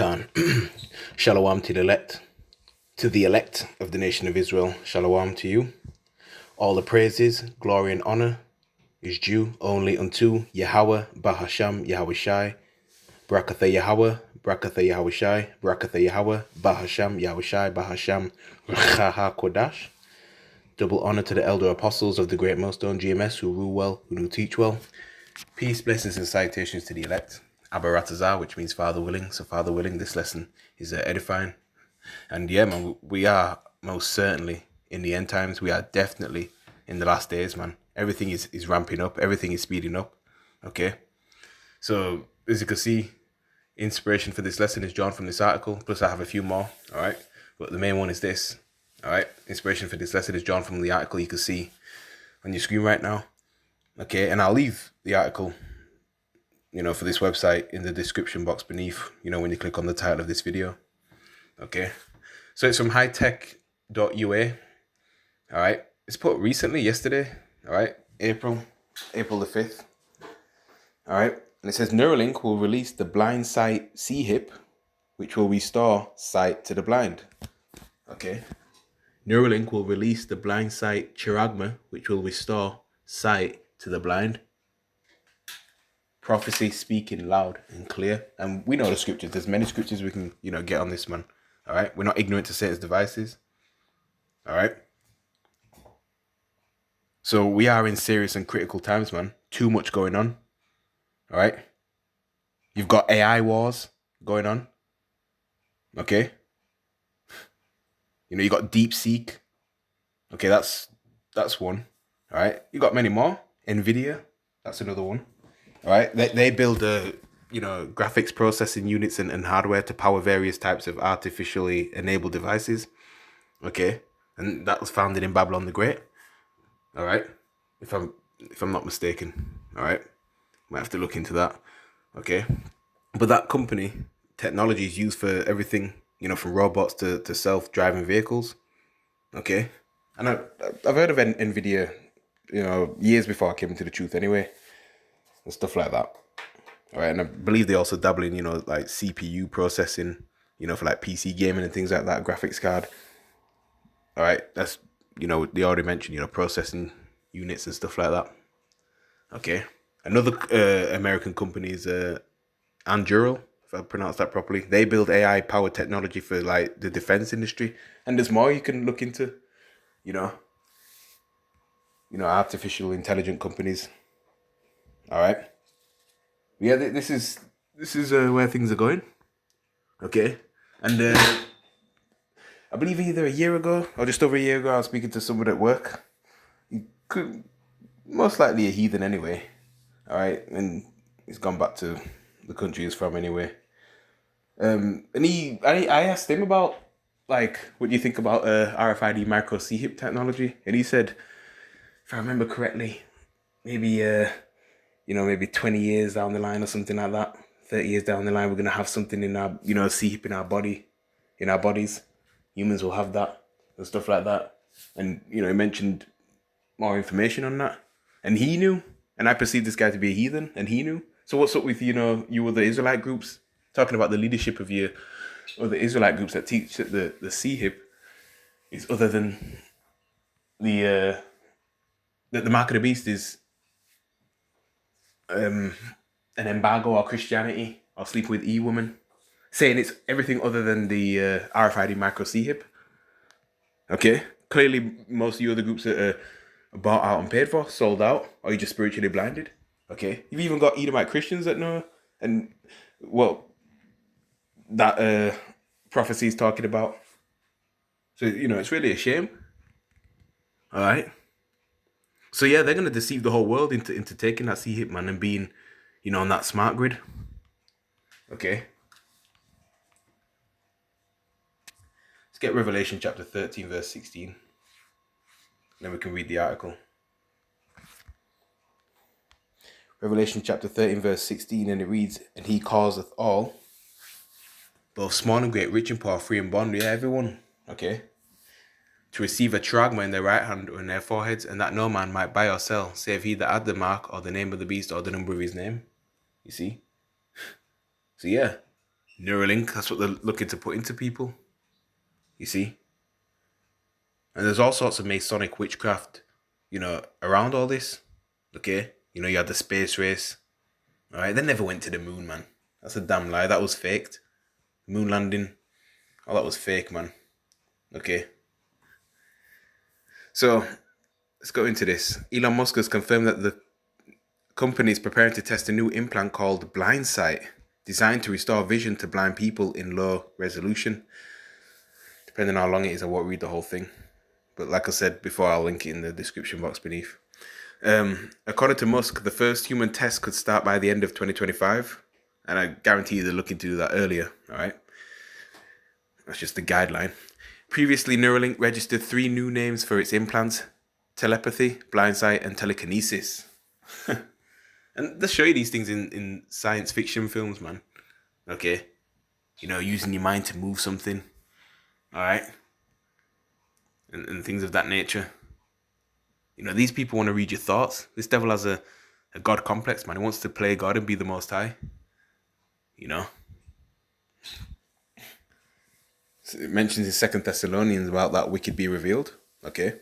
Khan. Shalom to the elect of the nation of Israel. Shalom to you. All the praises, glory, and honor is due only unto Yahweh, Bahasham, Yahweh Shai, Barakatha Yahweh, Barakatha Yahweh Shai, Barakatha Yahweh, Bahasham, Yahweh Shai, Bahasham, Rachaha Kodash. Double honor to the elder apostles of the great millstone GMS who rule well, who do teach well. Peace, blessings, and salutations to the elect. Abaratazah, which means Father willing. So Father willing, this lesson is edifying. And yeah, man, we are most certainly in the end times. We are definitely in the last days, man. Everything is ramping up. Everything is speeding up. Okay. So as you can see, inspiration for this lesson is drawn from this article. Plus I have a few more. All right. But the main one is this. All right. Inspiration for this lesson is drawn from the article you can see on your screen right now. Okay. And I'll leave the article, for this website in the description box beneath, when you click on the title of this video. Okay. So it's from hightech.ua. All right. It's put recently, yesterday. All right. April the 5th. All right. And it says Neuralink will release the blind sight C-hip, which will restore sight to the blind. Okay. Neuralink will release the blind sight chiragma, which will restore sight to the blind. Prophecy speaking loud and clear. And we know the scriptures. There's many scriptures we can, get on this, man. All right. We're not ignorant to Satan's devices. All right. So we are in serious and critical times, man. Too much going on. All right. You've got AI wars going on. Okay. You got DeepSeek. Okay. That's one. All right. You got many more. NVIDIA. That's another one. All right, they build graphics processing units and hardware to power various types of artificially enabled devices. Okay, and that was founded in Babylon the Great. All right, if I'm not mistaken. All right, might have to look into that. Okay, but that company technology is used for everything. From robots to self-driving vehicles. Okay, and I've heard of NVIDIA. Years before I came into the truth. Anyway. And stuff like that. All right, and I believe they also dabble in, like CPU processing, for like PC gaming and things like that, graphics card. All right, that's, they already mentioned, processing units and stuff like that. Okay, another American company is Anduril, if I pronounce that properly. They build AI-powered technology for like the defense industry, and there's more you can look into, artificial intelligent companies. All right. Yeah, this is where things are going. Okay, and I believe either a year ago or just over a year ago, I was speaking to someone at work. He could most likely a heathen anyway. All right, and he's gone back to the country he's from anyway. And I asked him about like what do you think about RFID micro C-hip technology, and he said, if I remember correctly, maybe maybe 20 years down the line or something like that, 30 years down the line, we're going to have something in our, C-hip in our bodies. Humans will have that and stuff like that. And, he mentioned more information on that. And he knew. And I perceived this guy to be a heathen, and he knew. So what's up with, you other Israelite groups, talking about the leadership of your other Israelite groups that teach that the C-hip is other than that the mark of the beast is an embargo or Christianity or sleeping with E-woman, saying it's everything other than the RFID micro C-hip. Okay, clearly most of you other groups that are bought out and paid for, sold out, or you're just spiritually blinded. Okay, you've even got Edomite Christians that know, and that prophecy is talking about. So it's really a shame. All right. So yeah, they're gonna deceive the whole world into taking that C-hip, man, and being, on that smart grid. Okay. Let's get Revelation chapter 13, verse 16. Then we can read the article. Revelation chapter 13, verse 16, and it reads, and he causeth all, both small and great, rich and poor, free and bond, yeah, everyone. Okay. To receive a trachma in their right hand or in their foreheads, and that no man might buy or sell, save he that had the mark or the name of the beast or the number of his name. You see? So yeah, Neuralink, that's what they're looking to put into people. You see? And there's all sorts of Masonic witchcraft, around all this. Okay? You had the space race. Alright, they never went to the moon, man. That's a damn lie. That was faked. Moon landing. Oh, that was fake, man. Okay. So, let's go into this. Elon Musk has confirmed that the company is preparing to test a new implant called Blind Sight, designed to restore vision to blind people in low resolution. Depending on how long it is, I won't read the whole thing. But like I said before, I'll link it in the description box beneath. According to Musk, the first human test could start by the end of 2025. And I guarantee you they're looking to do that earlier, alright? That's just the guideline. Previously, Neuralink registered 3 new names for its implants: telepathy, blind sight, and telekinesis. And they show you these things in science fiction films, man. Okay? Using your mind to move something. Alright? And things of that nature. These people want to read your thoughts. This devil has a God complex, man. He wants to play God and be the Most High. So it mentions in 2 Thessalonians about that wicked be revealed. Okay?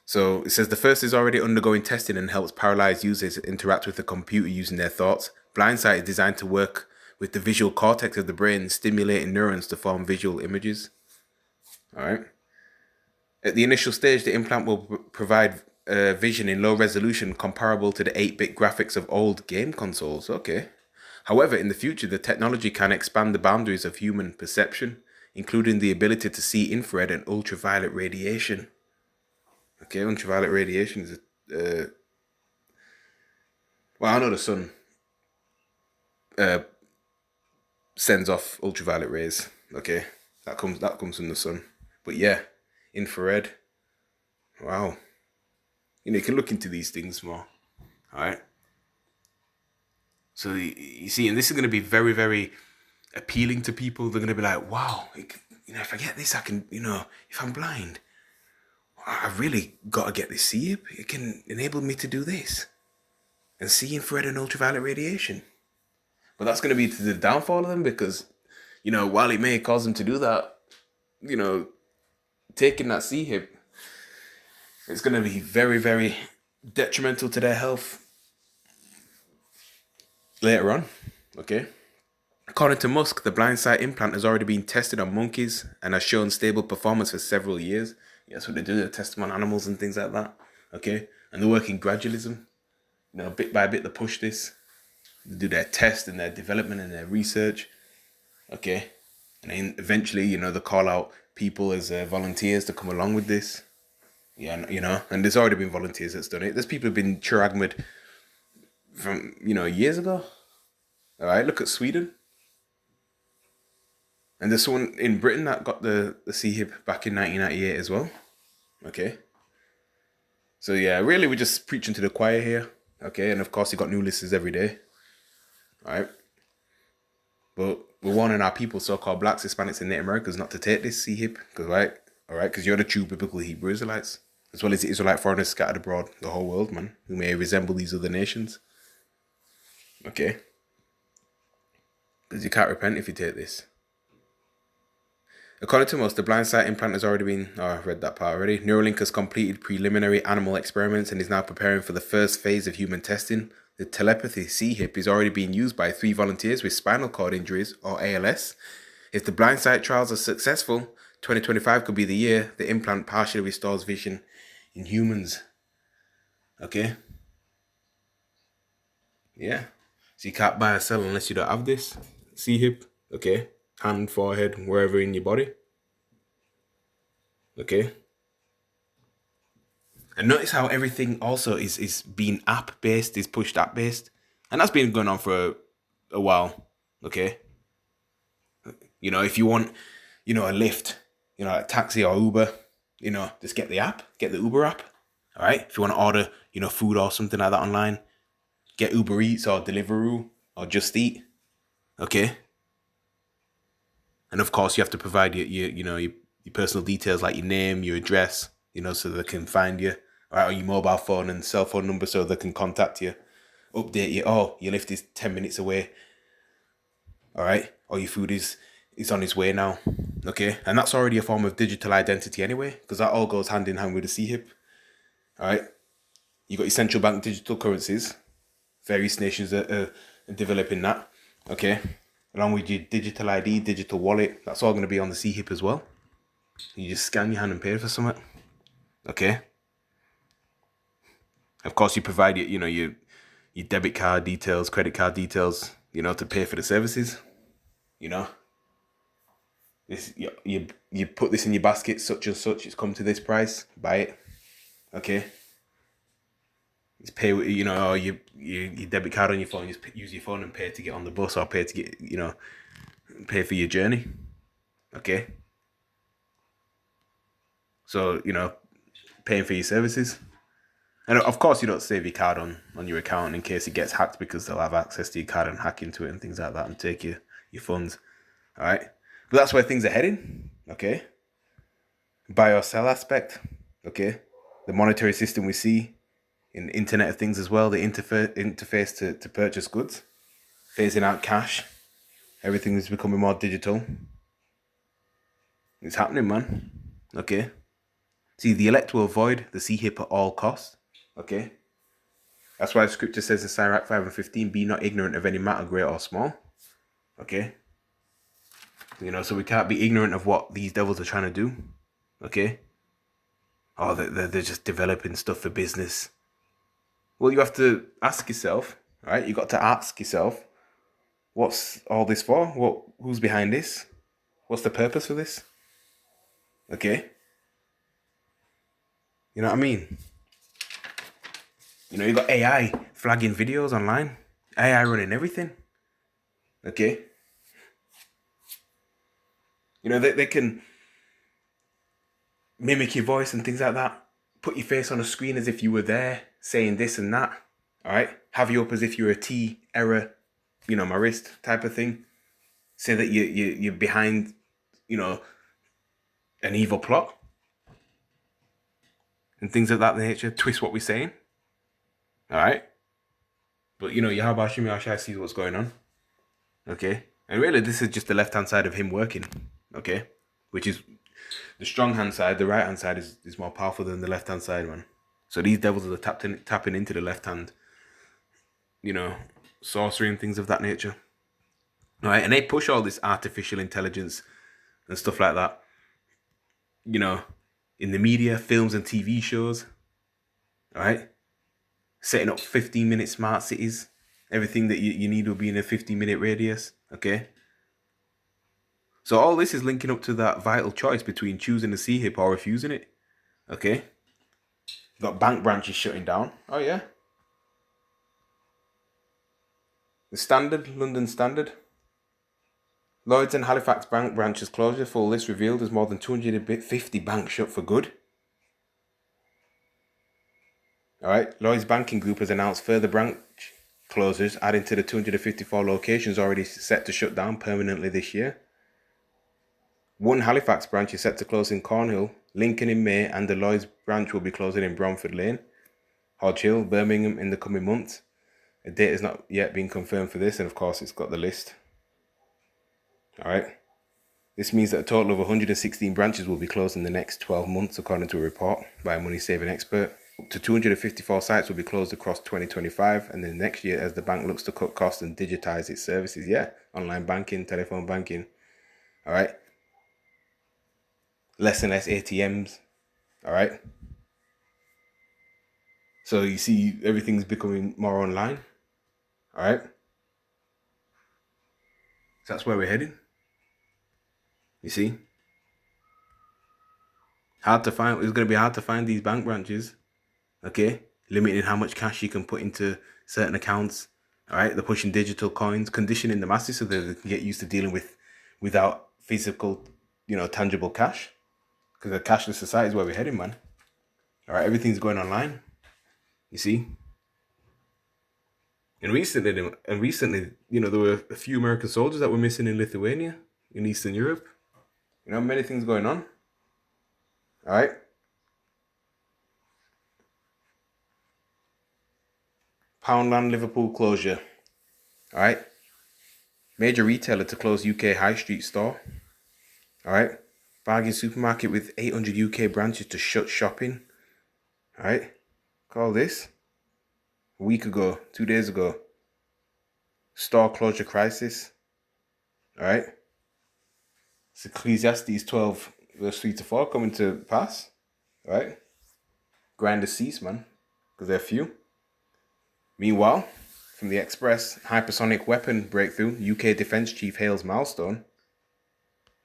So it says the first is already undergoing testing and helps paralyzed users interact with the computer using their thoughts. Blindsight is designed to work with the visual cortex of the brain, stimulating neurons to form visual images. Alright? At the initial stage, the implant will provide vision in low resolution comparable to the 8-bit graphics of old game consoles. Okay. However, in the future, the technology can expand the boundaries of human perception, including the ability to see infrared and ultraviolet radiation. Okay, ultraviolet radiation is well, I know the sun sends off ultraviolet rays. Okay, that comes from the sun. But yeah, infrared. Wow. You can look into these things more. All right. So you see, and this is going to be very, very appealing to people. They're going to be like, wow, if I get this, I can, if I'm blind, I really got to get this see-hip. It can enable me to do this and see infrared and ultraviolet radiation. But that's going to be to the downfall of them because, while it may cause them to do that, taking that see-hip, it's going to be very, very detrimental to their health later on. Okay. According to Musk, the blind sight implant has already been tested on monkeys and has shown stable performance for several years. Yeah, that's what they do. They test them on animals and things like that. Okay. And they work in gradualism. Bit by bit, they push this. They do their test and their development and their research. Okay. And then eventually, they call out people as volunteers to come along with this. Yeah, and there's already been volunteers that's done it. There's people who've been charagmed from, years ago. All right, look at Sweden. And there's someone in Britain that got the C-hip back in 1998 as well. Okay. So yeah, really we're just preaching to the choir here. Okay, and of course you got new listeners every day. All right. But we're warning our people, so-called blacks, Hispanics, and Native Americans not to take this C-hip. Because you're the true biblical Hebrew Israelites. As well as the Israelite foreigners scattered abroad the whole world, man. Who may resemble these other nations. Okay. Because you can't repent if you take this. According to most, the blind sight implant has already been... Oh, I've read that part already. Neuralink has completed preliminary animal experiments and is now preparing for the first phase of human testing. The telepathy C-hip is already being used by 3 volunteers with spinal cord injuries, or ALS. If the blind sight trials are successful, 2025 could be the year the implant partially restores vision in humans. Okay? Yeah. So you can't buy or sell unless you don't have this C-hip. Okay? Hand, forehead, wherever in your body. Okay? And notice how everything also is being app-based, is pushed app-based. And that's been going on for a while. Okay? If you want, a lift, like taxi or Uber, just get the app, get the Uber app. All right? If you want to order, food or something like that online, get Uber Eats or Deliveroo or Just Eat. Okay? And of course, you have to provide your personal details like your name, your address, so they can find you, right, or your mobile phone and cell phone number so they can contact you, update you. Oh, your lift is 10 minutes away. all right, or your food is on its way now, okay, and that's already a form of digital identity anyway, because that all goes hand in hand with the CHIP, all right. You got your central bank digital currencies. Various nations are developing that, okay, along with your digital ID, digital wallet. That's all going to be on the CHIP as well. You just scan your hand and pay for something, okay. Of course, you provide your debit card details, credit card details, to pay for the services. You know, this you put this in your basket, such and such. It's come to this price. Buy it. Okay. It's pay. Or your debit card on your phone. Just use your phone and pay to get on the bus, or pay to get pay for your journey. Okay. So paying for your services. And of course, you don't save your card on your account in case it gets hacked, because they'll have access to your card and hack into it and things like that and take your funds. All right. But that's where things are heading. Okay. Buy or sell aspect. Okay. The monetary system we see in the Internet of Things as well, the interface to purchase goods, phasing out cash. Everything is becoming more digital. It's happening, man. Okay. See, the elect will avoid the CHIP at all costs. Okay. That's why scripture says in Sirach 5:15, be not ignorant of any matter, great or small. Okay. So we can't be ignorant of what these devils are trying to do. Okay. Oh, they're just developing stuff for business. Well, you have to ask yourself, right? You got to ask yourself, what's all this for? Who's behind this? What's the purpose for this? Okay. You know what I mean? You got AI flagging videos online, AI running everything. Okay. They can mimic your voice and things like that. Put your face on a screen as if you were there saying this and that. All right. Have you up as if you're a T error, my wrist type of thing. Say that you're behind, an evil plot and things of that nature. Twist what we're saying. All right. But Yahweh Shai sees what's going on. Okay. And really, this is just the left hand side of him working. Okay. Which is the strong hand side. The right hand side is more powerful than the left hand side, man. So these devils are tapping into the left hand, sorcery and things of that nature. All right. And they push all this artificial intelligence and stuff like that, in the media, films and TV shows. All right. Setting up 15-minute smart cities. Everything that you need will be in a 15-minute radius. Okay. So all this is linking up to that vital choice between choosing the CHIP or refusing it. Okay. Got bank branches shutting down. Oh yeah. The Standard, London Standard. Lloyds and Halifax bank branches closure. Full list revealed as more than 250 banks shut for good. All right. Lloyds Banking Group has announced further branch closures, adding to the 254 locations already set to shut down permanently this year. One Halifax branch is set to close in Cornhill, Lincoln in May, and the Lloyds branch will be closing in Bromford Lane, Hodge Hill, Birmingham in the coming months. A date has not yet been confirmed for this, and of course it's got the list. All right. This means that a total of 116 branches will be closed in the next 12 months, according to a report by a money-saving expert. Up to 254 sites will be closed across 2025 and then next year as the bank looks to cut costs and digitize its services. Yeah, online banking, telephone banking. All right. Less and less ATMs. All right. So you see everything's becoming more online. All right. So that's where we're heading. You see? Hard to find. It's going to be hard to find these bank branches. Okay. Limiting how much cash you can put into certain accounts. All right. They're pushing digital coins, conditioning the masses so that they can get used to dealing without physical, tangible cash. Because a cashless society is where we're heading, man. All right. Everything's going online. You see? And recently, there were a few American soldiers that were missing in Lithuania, in Eastern Europe. Many things going on. All right. Poundland Liverpool closure. All right. Major retailer to close UK high street store. All right. Bargain supermarket with 800 UK branches to shut shopping. All right. Call this. A week ago, 2 days ago. Store closure crisis. All right. It's Ecclesiastes 12, verse 3 to 4 coming to pass. All right. Grinders cease, man, because they're few. Meanwhile, from the Express, hypersonic weapon breakthrough, UK defense chief hails milestone.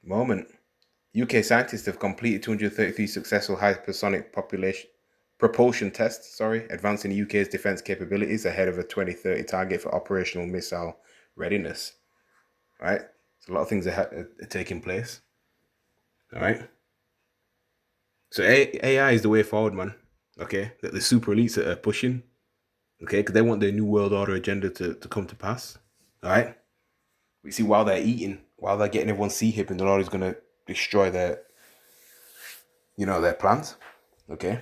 Moment. UK scientists have completed 233 successful hypersonic propulsion tests, advancing the UK's defense capabilities ahead of a 2030 target for operational missile readiness. All right? So a lot of things are taking place. All right? So AI is the way forward, man. Okay? That the super elites are pushing. Okay? Because they want their new world order agenda to come to pass. All right? We see while they're eating, while they're getting everyone C-hipping, the Lord is going to destroy their plans. Okay?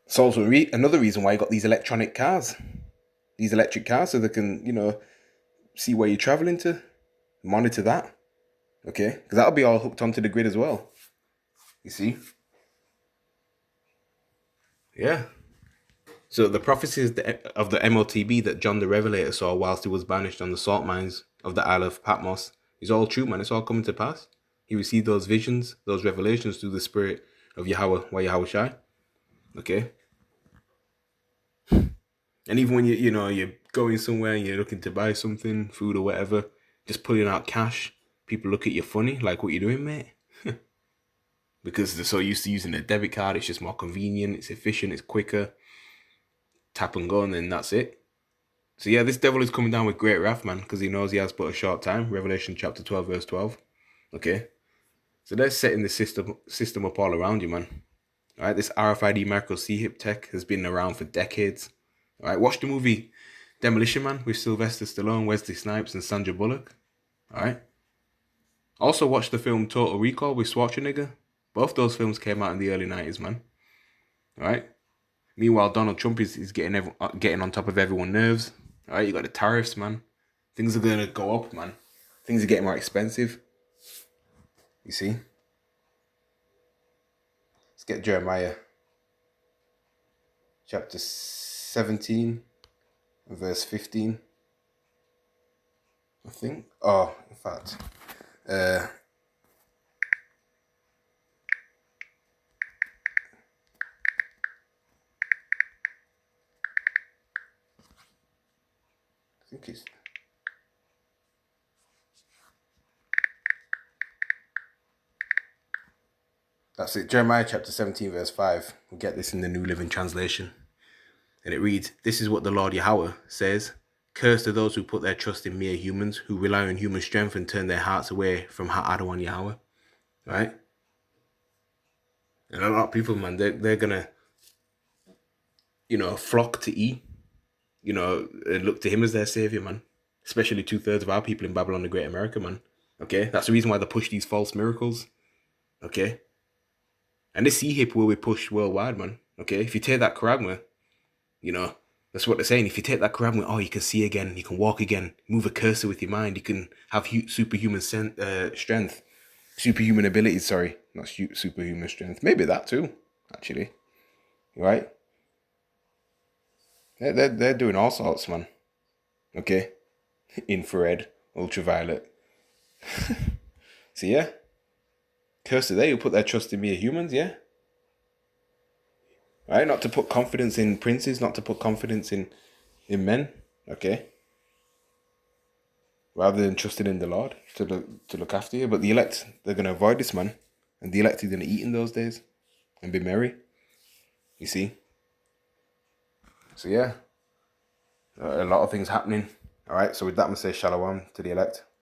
It's also another reason why you got these electronic cars. These electric cars, so they can, see where you're traveling to, monitor that. Okay? Because that'll be all hooked onto the grid as well. You see? Yeah. So the prophecies of the MOTB that John the Revelator saw whilst he was banished on the salt mines of the Isle of Patmos is all true, man. It's all coming to pass. He received those visions, those revelations through the spirit of Yahweh, Yahweh Shai. Okay? And even when you're going somewhere and you're looking to buy something, food or whatever, just pulling out cash, people look at you funny, like, what you doing, mate? Because they're so used to using a debit card, it's just more convenient, it's efficient, it's quicker. Tap and go, and then that's it. So yeah, this devil is coming down with great wrath, man, because he knows he has but a short time. Revelation chapter 12, verse 12. Okay? So they're setting the system up all around you, man. All right, this RFID micro C-hip tech has been around for decades. All right, watch the movie Demolition Man with Sylvester Stallone, Wesley Snipes, and Sandra Bullock. All right. Also watch the film Total Recall with Schwarzenegger. Both those films came out in the early 90s, man. All right. Meanwhile, Donald Trump is getting on top of everyone's nerves. All right, you got the tariffs, man. Things are gonna go up, man. Things are getting more expensive. You see. Let's get Jeremiah chapter 17, verse 15. I think. Oh, in fact. I think it's. That's it. Jeremiah chapter 17, verse 5. We'll get this in the New Living Translation. And it reads, "This is what the Lord Yahweh says. Cursed are those who put their trust in mere humans, who rely on human strength and turn their hearts away from Ha'adon Yahweh." Right? And a lot of people, man, they're gonna, flock to E, and look to him as their savior, man. Especially 2/3 of our people in Babylon the Great America, man. Okay? That's the reason why they push these false miracles. Okay? And this C-hip will be pushed worldwide, man. Okay? If you take that charagma, that's what they're saying. If you take that charagma, you can see again, you can walk again, move a cursor with your mind, you can have superhuman strength. Superhuman abilities, sorry. Not superhuman strength. Maybe that too, actually. Right? They're doing all sorts, man. Okay? Infrared, ultraviolet. So yeah. Cursed are they who put their trust in mere humans, yeah? Right? Not to put confidence in princes, not to put confidence in men, okay? Rather than trusting in the Lord to look after you. But the elect, they're going to avoid this, man. And the elect are going to eat in those days and be merry. You see? So yeah, a lot of things happening. All right, so with that, I'm going to say shalom to the elect.